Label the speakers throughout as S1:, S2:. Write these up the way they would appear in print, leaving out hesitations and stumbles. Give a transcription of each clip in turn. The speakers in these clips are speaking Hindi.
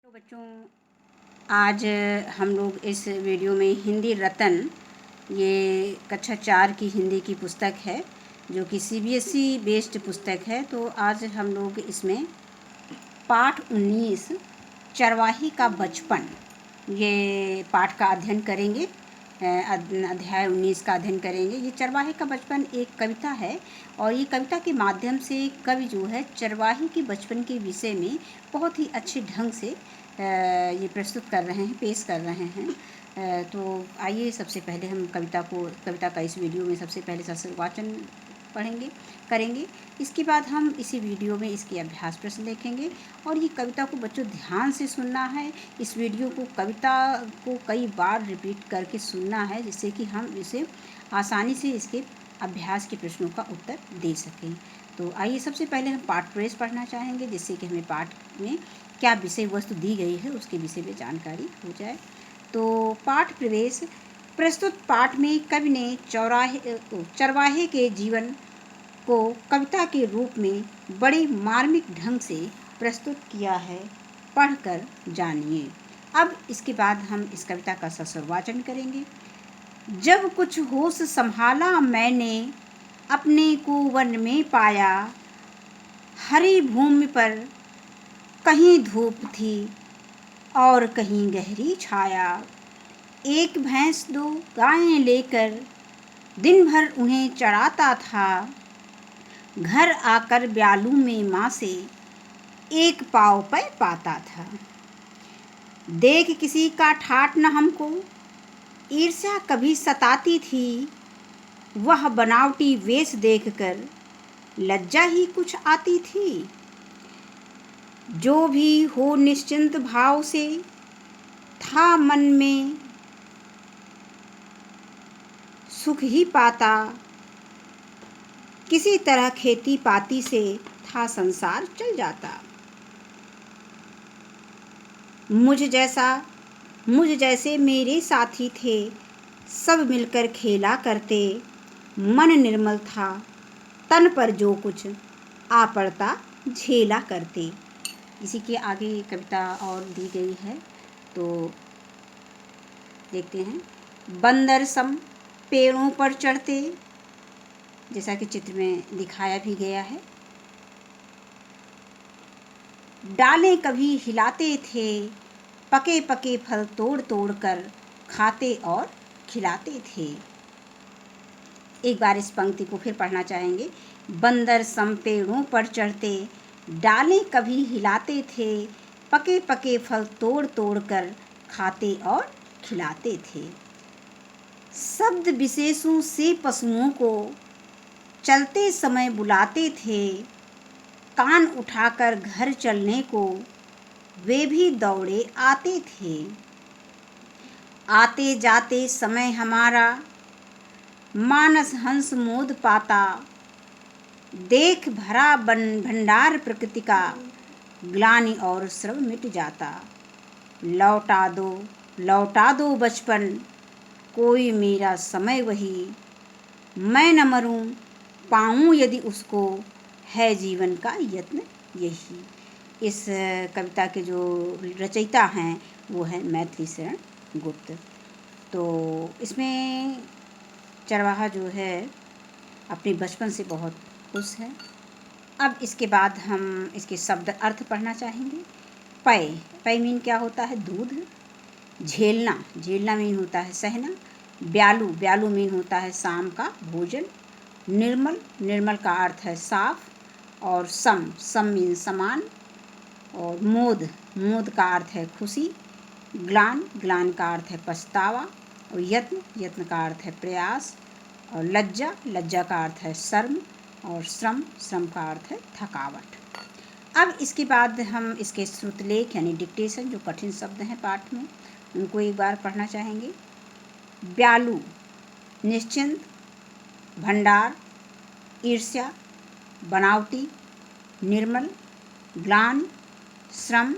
S1: तो बच्चों, आज हम लोग इस वीडियो में हिंदी रत्न, ये कक्षा 4 की हिंदी की पुस्तक है जो कि सीबीएसई बेस्ड पुस्तक है। तो आज हम लोग इसमें पाठ 19 चरवाही का बचपन, ये पाठ का अध्ययन करेंगे। अध्याय 19 का अध्ययन करेंगे। ये चरवाहे का बचपन एक कविता है और ये कविता के माध्यम से कवि जो है चरवाही के बचपन के विषय में बहुत ही अच्छे ढंग से ये प्रस्तुत कर रहे हैं, पेश कर रहे हैं। तो आइए सबसे पहले हम कविता का इस वीडियो में सबसे पहले सस्वाचन करेंगे। इसके बाद हम इसी वीडियो में इसके अभ्यास प्रश्न देखेंगे और ये कविता को बच्चों ध्यान से सुनना है। इस वीडियो को, कविता को कई बार रिपीट करके सुनना है जिससे कि हम इसे आसानी से इसके अभ्यास के प्रश्नों का उत्तर दे सकें। तो आइए सबसे पहले हम पाठ प्रवेश पढ़ना चाहेंगे जिससे कि हमें पाठ में क्या विषय वस्तु दी गई है उसके विषय में जानकारी हो जाए। तो पाठ प्रवेश। प्रस्तुत पाठ में कवि ने चरवाहे के जीवन को कविता के रूप में बड़े मार्मिक ढंग से प्रस्तुत किया है। पढ़कर जानिए। अब इसके बाद हम इस कविता का सस्वर वाचन करेंगे। जब कुछ होश संभाला मैंने, अपने को वन में पाया, हरी भूमि पर कहीं धूप थी और कहीं गहरी छाया। एक भैंस दो गायें लेकर दिन भर उन्हें चराता था। घर आकर ब्यालू में माँ से एक पाव पे पाता था। देख किसी का ठाठ न हमको, ईर्ष्या कभी सताती थी। वह बनावटी वेश देखकर लज्जा ही कुछ आती थी। जो भी हो निश्चिंत भाव से था मन में, सुख ही पाता। किसी तरह खेती पाती से था संसार चल जाता। मुझ जैसे मेरे साथी थे, सब मिलकर खेला करते। मन निर्मल था, तन पर जो कुछ आ पड़ता झेला करते। इसी के आगे कविता और दी गई है, तो देखते हैं। बंदर सम पेड़ों पर चढ़ते, जैसा कि चित्र में दिखाया भी गया है। डालें कभी हिलाते थे, पके पके फल तोड़ तोड़ कर खाते और खिलाते थे। एक बार इस पंक्ति को फिर पढ़ना चाहेंगे। बंदर सम पेड़ों पर चढ़ते, डालें कभी हिलाते थे, पके पके फल तोड़ तोड़ कर खाते और खिलाते थे। शब्द विशेषों से पशुओं को चलते समय बुलाते थे। कान उठाकर घर चलने को वे भी दौड़े आते थे। आते जाते समय हमारा मानस हंस मोद पाता। देख भरा भंडार प्रकृति का, ग्लानि और श्रम मिट जाता। लौटा दो बचपन, कोई मेरा समय वही। मैं न मरूं, पाऊं यदि उसको, है जीवन का यत्न यही। इस कविता के जो रचयिता हैं वो है मैथिली शरण गुप्त। तो इसमें चरवाहा जो है अपने बचपन से बहुत खुश है। अब इसके बाद हम इसके शब्द अर्थ पढ़ना चाहेंगे। पय मीन क्या होता है? दूध। झेलना मीन होता है सहना। ब्यालू मीन होता है शाम का भोजन। निर्मल का अर्थ है साफ। और सम मीन समान। और मोद का अर्थ है खुशी। ग्लान का अर्थ है पछतावा। और यत्न का अर्थ है प्रयास। और लज्जा का अर्थ है शर्म। और श्रम का अर्थ है थकावट। अब इसके बाद हम इसके श्रुतलेख यानी डिक्टेशन, जो कठिन शब्द हैं पाठ में, उनको एक बार पढ़ना चाहेंगे। ब्यालू निश्चिंत, भंडार ईर्ष्या, बनावटी, निर्मल, ग्लान, श्रम,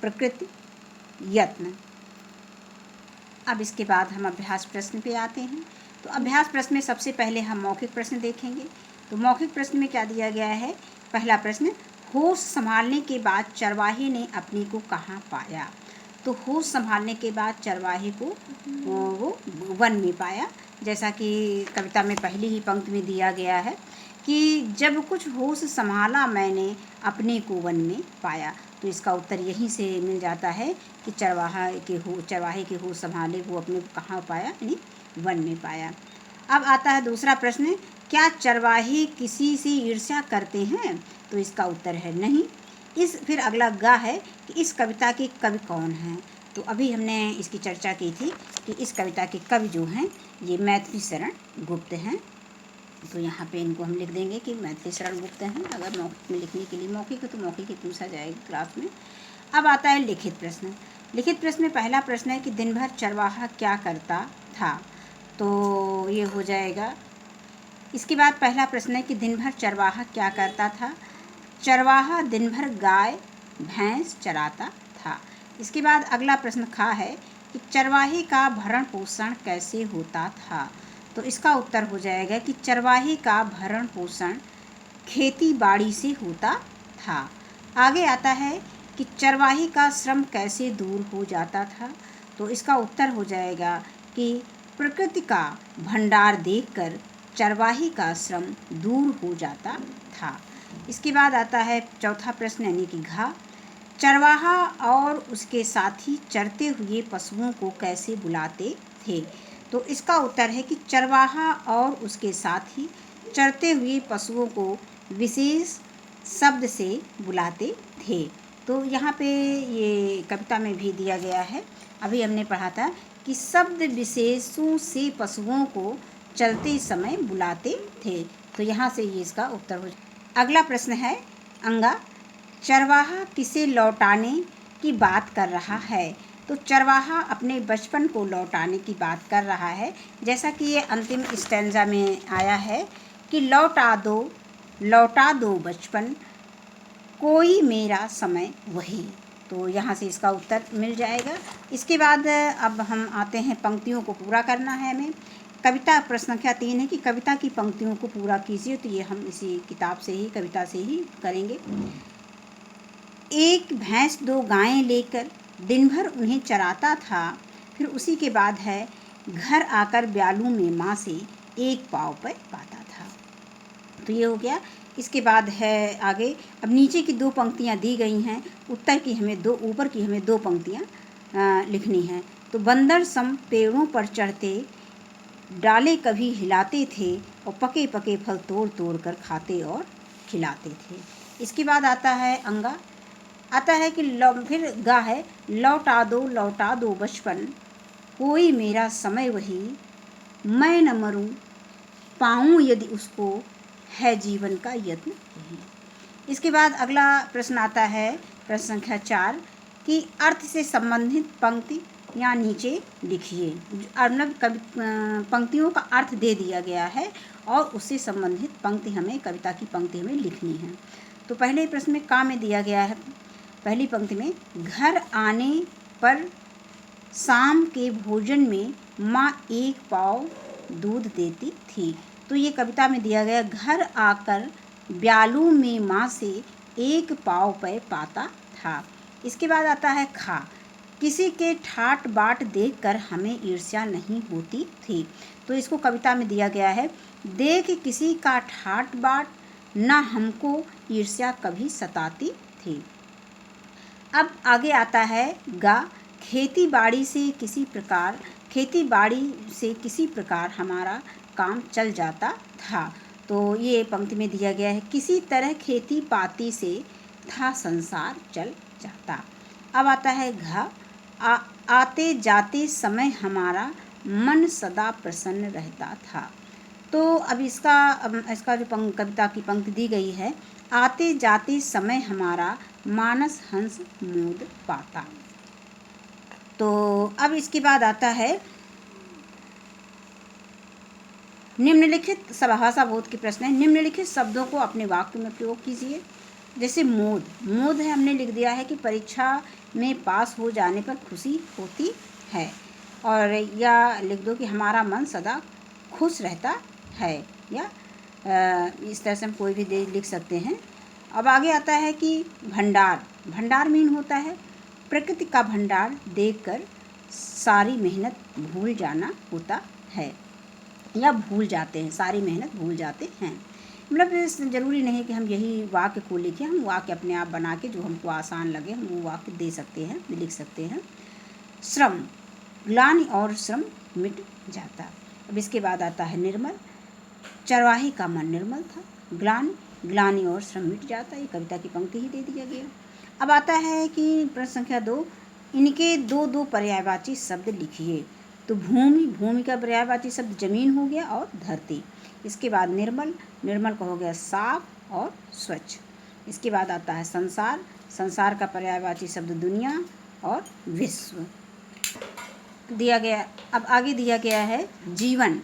S1: प्रकृति, यत्न। अब इसके बाद हम अभ्यास प्रश्न पे आते हैं। तो अभ्यास प्रश्न में सबसे पहले हम मौखिक प्रश्न देखेंगे। तो मौखिक प्रश्न में क्या दिया गया है? पहला प्रश्न, होश संभालने के बाद चरवाहे ने अपने को कहाँ पाया। तो होश संभालने के बाद चरवाहे को वो वन में पाया। जैसा कि कविता में पहली ही पंक्ति में दिया गया है कि जब कुछ होश संभाला मैंने अपने को वन में पाया। तो इसका उत्तर यहीं से मिल जाता है कि चरवाहे के होश संभाले वो अपने को कहाँ पाया, यानी वन में पाया। अब आता है दूसरा प्रश्न, क्या चरवाहे किसी से ईर्ष्या करते हैं। तो इसका उत्तर है नहीं। फिर अगला गा है कि इस कविता के कवि कौन हैं। तो अभी हमने इसकी चर्चा की थी कि इस कविता के कवि जो हैं ये मैथिली शरण गुप्त हैं। तो यहाँ पे इनको हम लिख देंगे कि मैथिली शरण गुप्त हैं। अगर मौखिक में लिखने के लिए मौखिक है तो मौखिक ही पूछा जाएगा क्लास में। अब आता है लिखित प्रश्न। लिखित प्रश्न में पहला प्रश्न है कि दिन भर चरवाहा क्या करता था। तो ये हो जाएगा। इसके बाद पहला प्रश्न है कि दिन भर चरवाहा क्या करता था। चरवाहा दिन भर गाय भैंस चराता था। इसके बाद अगला प्रश्न खा है कि चरवाहे का भरण पोषण कैसे होता था। तो इसका उत्तर हो जाएगा कि चरवाहे का भरण पोषण खेती बाड़ी से होता था। आगे आता है कि चरवाहे का श्रम कैसे दूर हो जाता था। तो इसका उत्तर हो जाएगा कि प्रकृति का भंडार देखकर चरवाहे का श्रम दूर हो जाता था। इसके बाद आता है चौथा प्रश्न यानी कि घा। चरवाहा और उसके साथी चरते हुए पशुओं को कैसे बुलाते थे। तो इसका उत्तर है कि चरवाहा और उसके साथी चरते हुए पशुओं को विशेष शब्द से बुलाते थे। तो यहाँ पे ये कविता में भी दिया गया है। अभी हमने पढ़ा था कि शब्द विशेषों से पशुओं को चलते समय बुलाते थे। तो यहाँ से ये इसका उत्तर हो। अगला प्रश्न है अंगा। चरवाहा किसे लौटाने की बात कर रहा है। तो चरवाहा अपने बचपन को लौटाने की बात कर रहा है। जैसा कि ये अंतिम स्टैंजा में आया है कि लौटा दो बचपन कोई मेरा समय वही। तो यहाँ से इसका उत्तर मिल जाएगा। इसके बाद अब हम आते हैं पंक्तियों को पूरा करना है हमें। कविता प्रश्न संख्या 3 है कि कविता की पंक्तियों को पूरा कीजिए। तो ये हम इसी किताब से ही कविता से ही करेंगे। एक भैंस 2 गायें लेकर दिन भर उन्हें चराता था। फिर उसी के बाद है घर आकर ब्यालू में माँ से एक पाँव पर पाता था। तो ये हो गया। इसके बाद है आगे। अब नीचे की 2 पंक्तियाँ दी गई हैं। ऊपर की हमें 2 पंक्तियाँ लिखनी हैं। तो बंदर सम पेड़ों पर चढ़ते डाले कभी हिलाते थे और पके पके फल तोड़ तोड़ कर खाते और खिलाते थे। इसके बाद आता है अंगा। आता है कि फिर गा है लौटा दो बचपन कोई मेरा समय वही मैं न मरूं पाऊं यदि उसको है जीवन का यत्न यही। इसके बाद अगला प्रश्न आता है प्रश्न संख्या 4 कि अर्थ से संबंधित पंक्ति यहाँ नीचे लिखिए। मतलब पंक्तियों का अर्थ दे दिया गया है और उससे संबंधित पंक्ति हमें कविता की पंक्ति हमें लिखनी है। तो पहले प्रश्न में का में दिया गया है। पहली पंक्ति में घर आने पर शाम के भोजन में माँ 1 पाव दूध देती थी। तो ये कविता में दिया गया घर आकर ब्यालू में माँ से 1 पाव पर पाता था। इसके बाद आता है खा। किसी के ठाट बाट देखकर हमें ईर्ष्या नहीं होती थी। तो इसको कविता में दिया गया है देख किसी का ठाट बाट न हमको ईर्ष्या कभी सताती थी। अब आगे आता है गा। खेती बाड़ी से किसी प्रकार हमारा काम चल जाता था। तो ये पंक्ति में दिया गया है किसी तरह खेती पाती से था संसार चल जाता। अब आता है घ। आते जाते समय हमारा मन सदा प्रसन्न रहता था। तो अब इसका जो कविता की पंक्ति दी गई है आते जाते समय हमारा मानस हंस मोद पाता। तो अब इसके बाद आता है निम्नलिखित भाषा बोध के प्रश्न है। निम्नलिखित शब्दों को अपने वाक्य में प्रयोग कीजिए। जैसे मोद है हमने लिख दिया है कि परीक्षा में पास हो जाने पर खुशी होती है। और या लिख दो कि हमारा मन सदा खुश रहता है। या इस तरह से हम कोई भी लिख सकते हैं। अब आगे आता है कि भंडार। भंडार मीन होता है प्रकृति का भंडार देखकर सारी मेहनत भूल जाना होता है, या भूल जाते हैं, सारी मेहनत भूल जाते हैं। मतलब ज़रूरी नहीं कि हम यही वाक्य को लिखें, हम वाक्य अपने आप बना के जो हमको आसान लगे हम वो वाक्य दे सकते हैं, लिख सकते हैं। श्रम, ग्लानि और श्रम मिट जाता। अब इसके बाद आता है निर्मल। चरवाही का मन निर्मल था। ग्लानि, ग्लानि और श्रम मिट जाता, ये कविता की पंक्ति ही दे दिया गया। अब आता है कि प्रश्न संख्या 2, इनके दो दो पर्यायवाची शब्द लिखिए। तो भूमि, भूमि का पर्यायवाची शब्द जमीन हो गया और धरती। इसके बाद निर्मल, निर्मल का हो गया साफ और स्वच्छ। इसके बाद आता है संसार, संसार का पर्यायवाची शब्द दुनिया और विश्व दिया गया। अब आगे दिया गया है जीवन।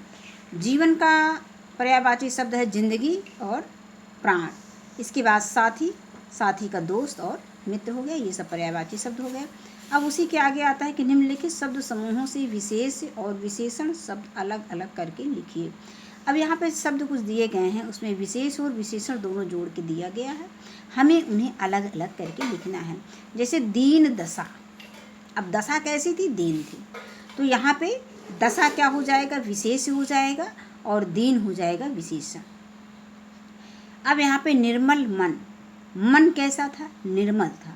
S1: जीवन का पर्यायवाची शब्द है जिंदगी और प्राण। इसके बाद साथी, साथी का दोस्त और मित्र हो गया, ये सब पर्यायवाची शब्द हो गया। अब उसी के आगे आता है कि निम्नलिखित शब्द समूहों से विशेष और विशेषण शब्द अलग अलग करके लिखिए। अब यहाँ पे शब्द कुछ दिए गए हैं, उसमें विशेष और विशेषण दोनों जोड़ के दिया गया है, हमें उन्हें अलग अलग करके लिखना है। जैसे दीन दशा, अब दशा कैसी थी? दीन थी, तो यहाँ पे दशा क्या हो जाएगा? विशेष हो जाएगा और दीन हो जाएगा विशेषण। अब यहाँ पे निर्मल मन, मन कैसा था? निर्मल था,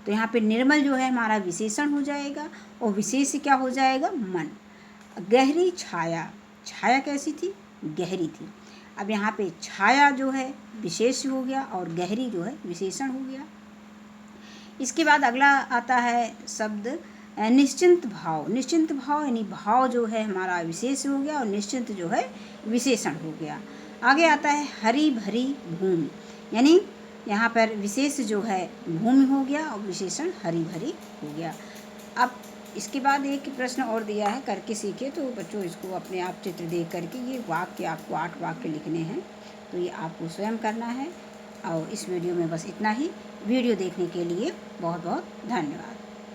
S1: तो यहाँ पे निर्मल जो है हमारा विशेषण हो जाएगा और विशेष क्या हो जाएगा? मन। गहरी छाया, छाया कैसी थी? गहरी थी। अब यहाँ पे छाया जो है विशेष हो गया और गहरी जो है विशेषण हो गया। इसके बाद अगला आता है शब्द निश्चिंत भाव। निश्चिंत भाव यानी भाव जो है हमारा विशेष हो गया और निश्चिंत जो है विशेषण हो गया। आगे आता है हरी भरी भूमि, यानी यहाँ पर विशेष जो है भूमि हो गया और विशेषण हरी भरी हो गया। अब इसके बाद एक प्रश्न और दिया है, करके सीखे, तो बच्चों इसको अपने आप चित्र देख करके ये वाक्य आपको 8 वाक्य लिखने हैं, तो ये आपको स्वयं करना है। और इस वीडियो में बस इतना ही। वीडियो देखने के लिए बहुत बहुत धन्यवाद।